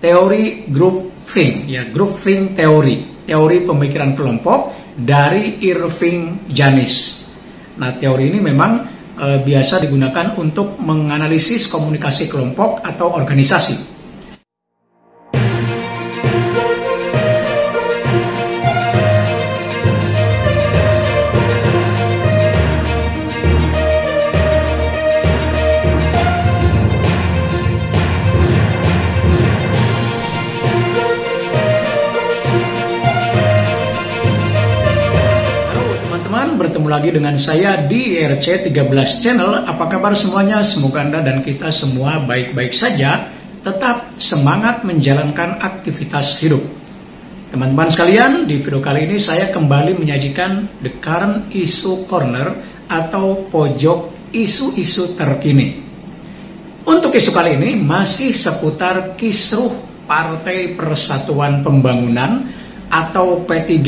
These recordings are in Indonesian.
teori group think, ya, group think teori pemikiran kelompok dari Irving Janis. Nah, teori ini memang biasa digunakan untuk menganalisis komunikasi kelompok atau organisasi. Bertemu lagi dengan saya di RC13 Channel. Apa kabar semuanya? Semoga Anda dan kita semua baik-baik saja. Tetap semangat menjalankan aktivitas hidup. Teman-teman sekalian, di video kali ini saya kembali menyajikan The Current Issue Corner atau pojok isu-isu terkini. Untuk isu kali ini masih seputar kisruh Partai Persatuan Pembangunan atau P3.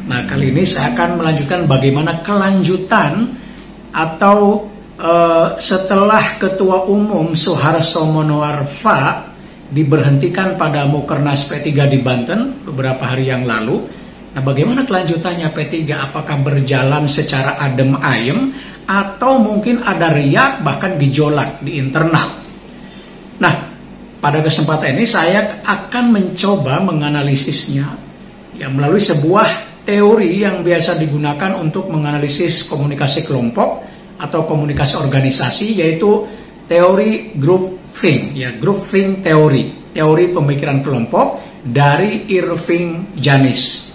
Nah, kali ini saya akan melanjutkan bagaimana kelanjutan atau setelah Ketua Umum Soeharto Monoarfa diberhentikan pada Mukernas P3 di Banten beberapa hari yang lalu. Nah, bagaimana kelanjutannya P3? Apakah berjalan secara adem ayem atau mungkin ada riak bahkan gejolak di internal? Nah, pada kesempatan ini saya akan mencoba menganalisisnya ya melalui sebuah teori yang biasa digunakan untuk menganalisis komunikasi kelompok atau komunikasi organisasi, yaitu teori group think, ya, group think teori pemikiran kelompok dari Irving Janis.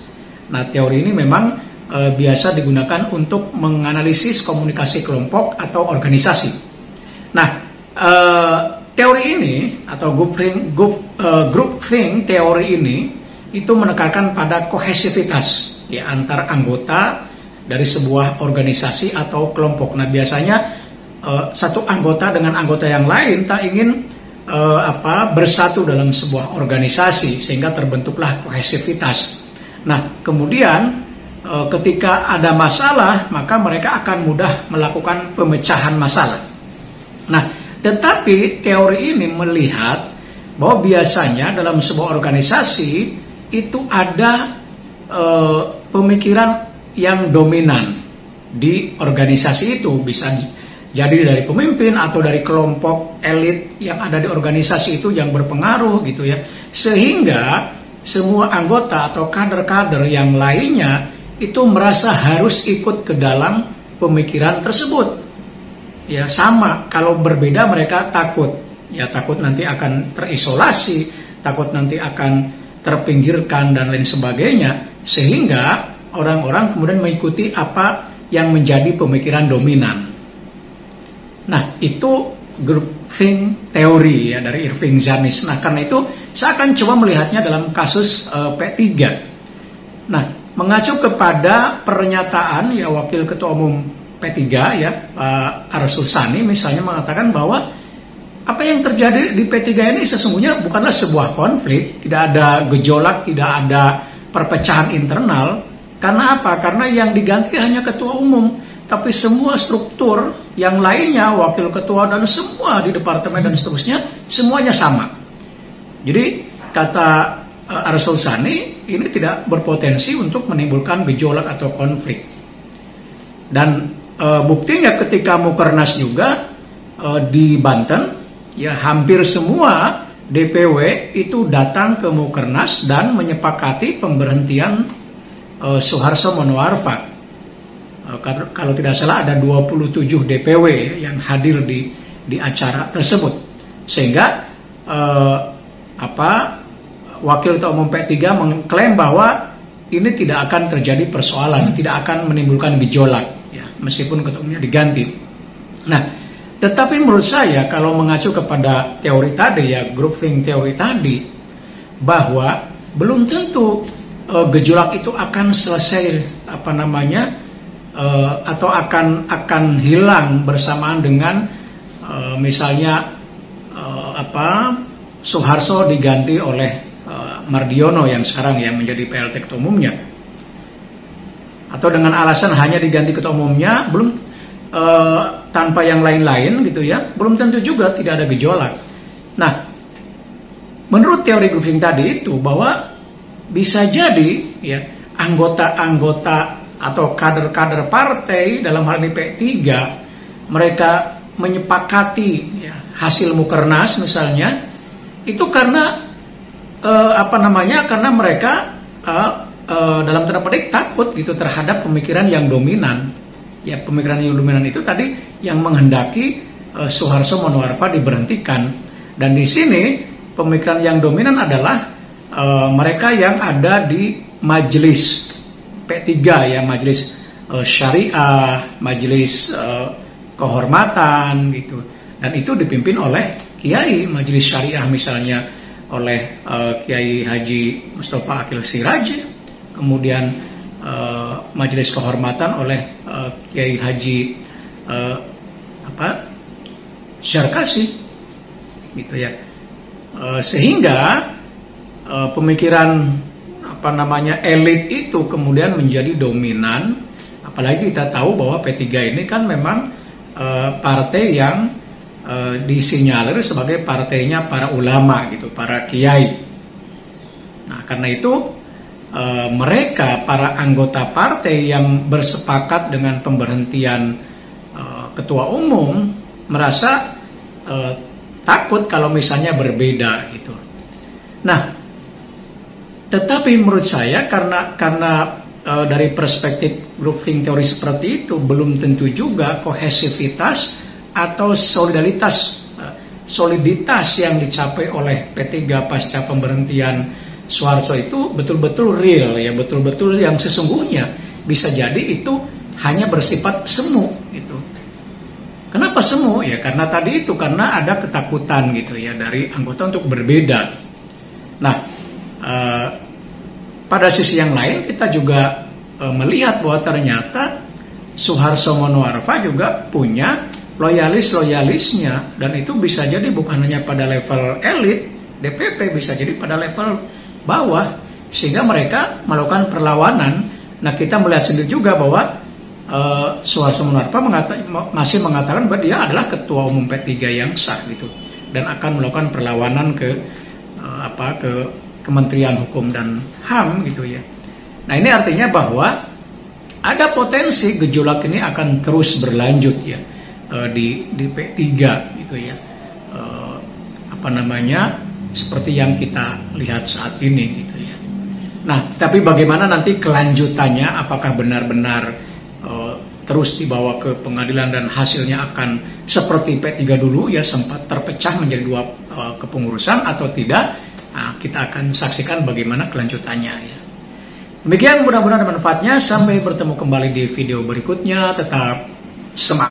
Nah, teori ini memang biasa digunakan untuk menganalisis komunikasi kelompok atau organisasi. Nah, teori ini atau group think teori ini itu menekankan pada kohesivitas ya antar anggota dari sebuah organisasi atau kelompok. Nah, biasanya satu anggota dengan anggota yang lain tak ingin bersatu dalam sebuah organisasi sehingga terbentuklah kohesivitas. Nah, kemudian ketika ada masalah maka mereka akan mudah melakukan pemecahan masalah. Nah, tetapi teori ini melihat bahwa biasanya dalam sebuah organisasi itu ada pemikiran yang dominan di organisasi itu, bisa jadi dari pemimpin atau dari kelompok elit yang ada di organisasi itu yang berpengaruh gitu ya, sehingga semua anggota atau kader-kader yang lainnya itu merasa harus ikut ke dalam pemikiran tersebut ya. Sama, kalau berbeda mereka takut nanti akan terisolasi, takut nanti akan terpinggirkan dan lain sebagainya, sehingga orang-orang kemudian mengikuti apa yang menjadi pemikiran dominan. Nah, itu group think teori ya dari Irving Janis. Nah, karena itu saya akan coba melihatnya dalam kasus P3. Nah, mengacu kepada pernyataan ya Wakil Ketua Umum P3 ya Pak Arsul Sani misalnya mengatakan bahwa apa yang terjadi di P3 ini sesungguhnya bukanlah sebuah konflik, tidak ada gejolak, tidak ada perpecahan internal. Karena apa? Karena yang diganti hanya ketua umum, tapi semua struktur yang lainnya, wakil ketua dan semua di departemen dan seterusnya, semuanya sama. Jadi kata Arsul Sani, ini tidak berpotensi untuk menimbulkan gejolak atau konflik. Dan buktinya ketika Mukernas juga di Banten, ya hampir semua DPW itu datang ke Mukernas dan menyepakati pemberhentian Soeharto Monoarfa. Kalau tidak salah ada 27 DPW yang hadir di acara tersebut. Sehingga Wakil Ketua Umum P3 mengklaim bahwa ini tidak akan terjadi persoalan, tidak akan menimbulkan gejolak ya, meskipun ketua umumnya diganti. Nah, tetapi menurut saya kalau mengacu kepada teori tadi ya, group think teori tadi, bahwa belum tentu gejolak itu akan selesai atau akan hilang bersamaan dengan misalnya Soeharto diganti oleh Mardiono yang sekarang yang menjadi PLT ketua umumnya, atau dengan alasan hanya diganti ketua umumnya belum tanpa yang lain-lain gitu ya, belum tentu juga tidak ada gejolak. Nah, menurut teori grouping tadi itu bahwa bisa jadi ya anggota-anggota atau kader-kader partai dalam hal ini P3 mereka menyepakati ya, hasil mukernas misalnya itu karena karena mereka dalam tanda petik takut gitu terhadap pemikiran yang dominan. Ya, pemikiran yang dominan itu tadi yang menghendaki Suharto Monoarfa diberhentikan. Dan di sini pemikiran yang dominan adalah mereka yang ada di majelis P3 ya, majelis syariah, majelis kehormatan gitu. Dan itu dipimpin oleh kiai majelis syariah misalnya oleh Kiai Haji Mustafa Akil Siraj, kemudian majelis kehormatan oleh Kiai Haji Syarkasi gitu ya. Sehingga pemikiran elit itu kemudian menjadi dominan, apalagi kita tahu bahwa P3 ini kan memang partai yang disinyalir sebagai partainya para ulama gitu, para kiai. Nah, karena itu mereka para anggota partai yang bersepakat dengan pemberhentian ketua umum merasa takut kalau misalnya berbeda gitu. Nah, tetapi menurut saya karena dari perspektif grouping teori seperti itu belum tentu juga kohesivitas atau soliditas yang dicapai oleh P3 pasca pemberhentian Soeharto itu betul-betul real ya, betul-betul yang sesungguhnya. Bisa jadi itu hanya bersifat semu gitu. Kenapa semu? Ya karena tadi itu, karena ada ketakutan gitu ya dari anggota untuk berbeda. Nah, pada sisi yang lain kita juga melihat bahwa ternyata Suharto Monoarfa juga punya loyalis-loyalisnya, dan itu bisa jadi bukan hanya pada level elit DPP, bisa jadi pada level bawah, sehingga mereka melakukan perlawanan. Nah, kita melihat sendiri juga bahwa Suharto Monoarfa masih mengatakan bahwa dia adalah ketua umum P3 yang sah gitu, dan akan melakukan perlawanan ke Kementerian Hukum dan HAM gitu ya. Nah, ini artinya bahwa ada potensi gejolak ini akan terus berlanjut ya di P3 gitu ya. Seperti yang kita lihat saat ini gitu ya. Nah, tapi bagaimana nanti kelanjutannya, apakah benar-benar terus dibawa ke pengadilan dan hasilnya akan seperti P3 dulu ya, sempat terpecah menjadi dua kepengurusan atau tidak? Nah, kita akan saksikan bagaimana kelanjutannya ya. Demikian, mudah-mudahan ada manfaatnya. Sampai bertemu kembali di video berikutnya. Tetap semangat.